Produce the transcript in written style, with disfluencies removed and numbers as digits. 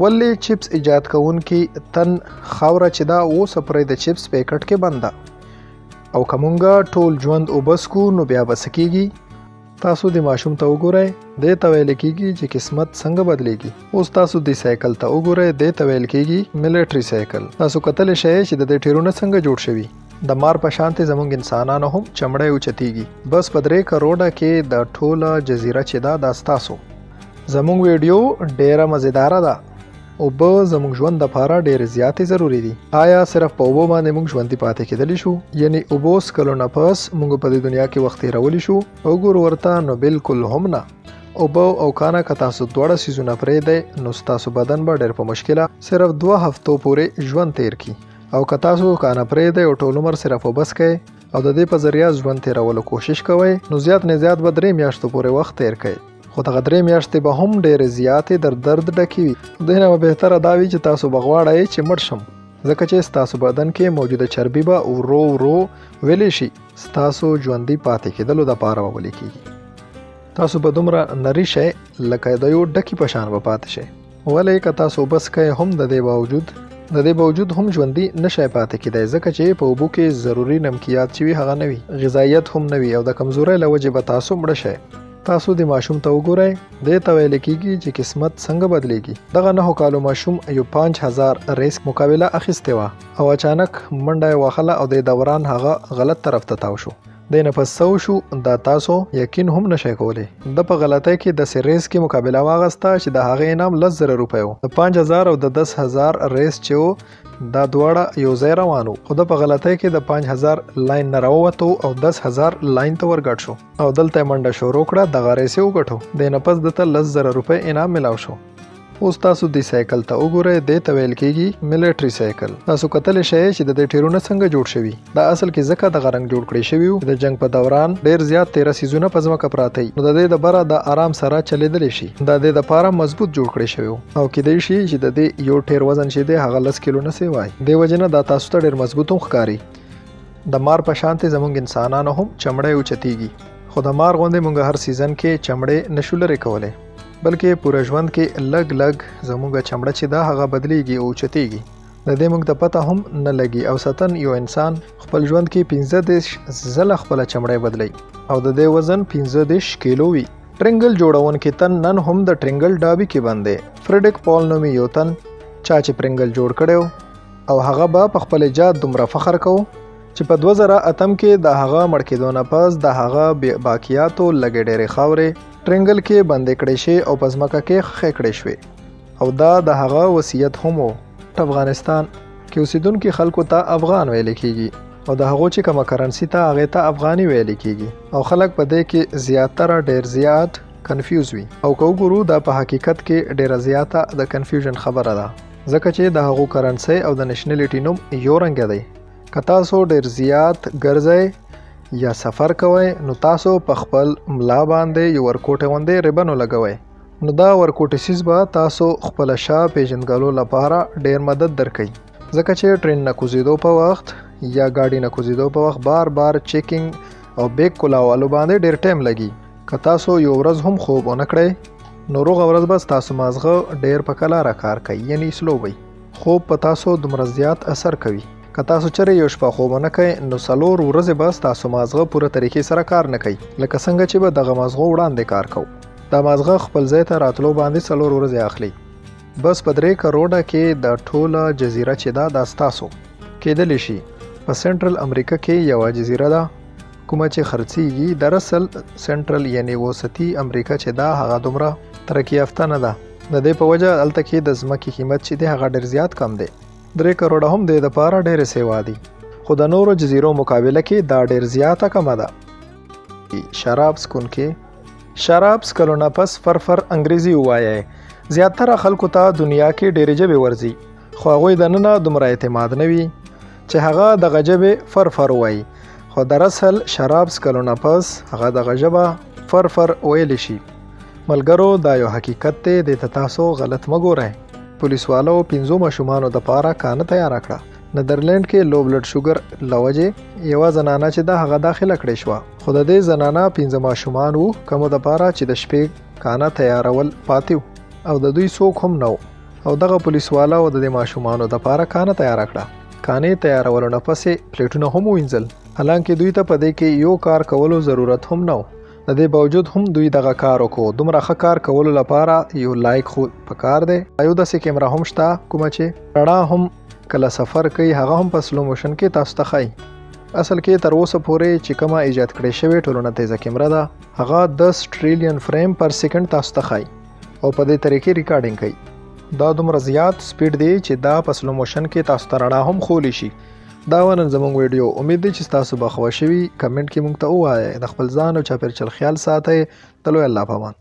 ولې چپس ایجاد کوونکي تن خاوره چې دا اوس پرې د چپس پیکټ کې بنده او کومګه ټول ژوند وبس کو نو بیا بس کیږي. تاسو د ماشوم ته وګورئ د ته ویل کیږي چې قسمت څنګه بدلیږي. اوس تاسو د سایکل ته وګورئ د ته ویل کیږي ملټری سایکل. تاسو کتل شئ چې د ټیرونه څنګه جوړ شوی. د مار په شانته زموږ انسانانو هم چمړې اوچتیږي. بس په 3 کروڑه کې د ټوله جزیره چې دا داستاسو. زموږ ویډیو ډیره مزیدار ده او به زموږ ژوند لپاره ډیره زیاتې ضروری دي. آیا صرف په اوبو باندې موږ ژوندۍ پاتې کېدلی شو؟ یعنی اوبو څکلو نه پس موږ په دې دنیا کې وخت تیرولی شو؟ وګورو ورته نو بالکل هم نه. اوبو او کانه که تاسو دواړه سیزونه پرېږدئ نو ستاسو بدن به ډېر په مشکله صرف 2 هفتو پورې ژوند تیر کړي. او که تاسو کانه پرېږدئ او ټول عمر صرف اوبه څکئ او د دې په ذریعه ژوند تیرولو کوشش کوئ نو زیات نه زیات به 3 میاشتو پورې وخت تیر کړئ. خو دغه 3 میاشتې به هم ډېرې زیاتې درد ډکې وي. دې نه به بهتره دا وي چې تاسو به غواړئ چې مړ شم، ځکه چې ستاسو بدن کې موجوده چربي به ورو ورو ویلی شي. ستاسو ژوندي پاتې کېدلو دپاره به ویلې کېږي. تاسو به دومره نري شئ لکه د یو ډکي په شان به پاتې شئ. ولې که تاسو اوبه څکئ هم د دې باوجود هم ژوندي نشئ پاتې کېدی، ځکه چې په اوبو کې ضروري نمکیات چې وي هغه نه وي، غذایت هم نه وي او د کمزورۍ له وجې به تاسو مړه شئ. تاسو د ماشوم ته وګورئ دې ته ویل کېږي چې قسمت څنګه بدلیږي. دغه 9 کالو ماشوم یو 5000 ریس مقابله اخیستې وه او اچانک منډه یې وهله او د دوران هغه غلط طرف ته تاو شو. د نه پس څه وشو دا تاسو یقین هم نشئ کولی. د په غلطۍ کې د ریس کې مقابله واغسته چې د هغه انعام 10,000 روپۍ و. د 5000 او د 10,000 ریس چې دا دواړه یو ځای روانو، خو د په غلطۍ کې د 5000 لاین نه راووتو او 10,000 لاین ته ورګډ شو او دلته منډه شروع کړه. دغه ریس یې وګټو. د نه پس دته 10,000 روپۍ انعام ملاو شو. اوس تاسو د سایکل ته وګورئ دې ته ویل کېږي ملټری سایکل. تاسو کتلی شئ چې د دې ټیرونه څنګه جوړ شوي. دا اصل کې ځکه دغه رنګ جوړ کړی شوي و د جنګ په دوران ډېر زیات 13 سیزونه په ځمکه پراته وي نو د دې دپاره د آرام سره چلیدلی شي. دا د دې دپاره مضبوط جوړ کړی شوی و او کیدای شي چې د دې یو ټیر وزن چې دی هغه 10 کیلو نسي وای. دې وجې نه دا تاسو ته ډېر مضبوط هم ښکاري. د مار په شانتې زموږ انسانانو هم چمړی اوچتیږي، خو د مار غوندې موږ هر سیزن کې چمړې نشو لرې کولی، بلکې پوره ژوند کې لږ زموږ چمړه چې دا هغه بدلیږي او اوچتیږي. د دې موږ ته پته هم نه لګي او ستن یو انسان خپل ژوند کې 15 ځله خپله چمړی بدلی او د دې وزن 15 کیلو وي. ټرینګل جوړونکي تن نن هم د ټرینګل ډابي کې بند دی. فریډریک پال نومي یو تن چا چې ټرینګل جوړ کړی او هغه به په خپل ایجاد دومره فخر کوو چې په 2008 کې د هغه مړ کېدو نه پس د هغه باقیاتو لږې ډېرې خاورې ټرینګل کې بندې کړې شي او په ځمکه کې ښخې کړې شوې او دا د هغه وصیت هم و. افغانستان کې اوسیدونکي خلکو ته افغان ویل کېږي او د هغو چې کومه کرنسي ته هغې ته افغاني ویل کېږي او خلک په دې کې زیاتره ډېر زیات کنفیوز وي او که وګورو دا په حقیقت کې ډېره زیاته د کنفیوژن خبره ده، ځکه چې د هغو کرنسي او د نشنلیټي نوم یو رنګه دی. که تاسو ډېر زیات ګرځئ یا سفر کوئ نو تاسو په خپل ملا باندې یو ورکوټې غوندې ریبن ولګوئ نو دا ورکوټې سیز به تاسو خپله شا پیژندګلو لپاره ډېر مدد درکوي، ځکه چې ټرین نه کوزیدو په وخت یا گاډي نه کوزیدو په وخت بار چیکینګ او بیگ کلاولو باندې ډېر ټایم لګي. که تاسو یو ورځ هم خوب ونه کړئ نو روغه ورځ به ستاسو مازغه ډېر په کلاره کار کوي، یعنی سلو وي. خوب په تاسو دومره زیات اثر کوي. که تاسو چېرې یو شپه خوب ونه کوئ نو 4 ورځې به ستاسو مازغه پوره طریقې سره کار نه کوي، لکه څنګه چې به دغه مازغه وړاندې کار کوو. دا مازغه خپل ځای ته راتلو باندې 4 ورځې اخلي. بس په 3 کروڑه کې د ټوله جزیره چې دا ستاسو کېدلی شي. په سنټرل امریکا کې یوه جزیره ده کومه چې خرڅیږي. دراصل سنټرل یعنی وسطي امریکا چې دا هغه دومره ترقي یافته نه ده. د دې په وجه هلته کې د ځمکې قیمت چې دی هغه ډېر زیات کم دی. 3 کروڑه هم د دپاره ډېرې سیوا دي، خو د نورو جزیرو مقابله کې دا ډېر زیاته کمه ده. شراب څکونکي شراب څکلو نه پس فرفر انګریزي ووایئ. زیاتره خلکو ته دنیا کې ډېرې ژبې ورځي، خو هغوی دننه دومره اعتماد نه وي چې هغه دغه ژبې فرفر ووایي، خو دراصل شراب څکلو نه پس هغه دغه ژبه فرفر ویلی شي. ملګرو دا یو حقیقت دی، دې ته تاسو غلط مه ګورئ. پولیسوالو 5 ماشومانو دپاره کانه تیاره کړه. نیدرلینډ کې لو بلډ شوګر له وجې یوه زنانه چې ده هغه داخله کړې شوه، خو د دې زنانه 5 ماشومان وو کومو دپاره چې د شپې کانه تیارول پاتې او د دوی څوک هم نه و او دغه پولیس والا او د ماشومانو د پاره کانه تیار کړه. کانې تیارولو نه پسې پلیټونه هم وینځل، حالانکه دوی ته په دې کې یو کار کولو ضرورت هم نه و. د دې باوجود هم دوی دغه کار وکړو. دومره ښه کار کولو لپاره یو لایق خو پکار دی. یو داسې کیمره هم شته کومه چې رڼا هم کله سفر کوي، هغه هم په سلو موشن کې تاسو ته ښایي. اصل کې تر اوسه پورې چې کومه ایجاد کړې شوې ټولو نه تیزه کیمره ده، هغه 10 ټریلیون فریم پر سیکنډ تاسو ته ښایي او په دې طریقې ریکارډینګ کوي. دا دومره زیات سپیډ دی چې دا په سلو موشن کې تاسو ته رڼا هم خولی شي. دا ونن زموږ ویډیو. امید دی چې تاسو به خوښ شوي. کمنټ کې موږ ته ووایئ. د خپل ځان او چاپېریال خیال ساتئ. د لوی الله پامان.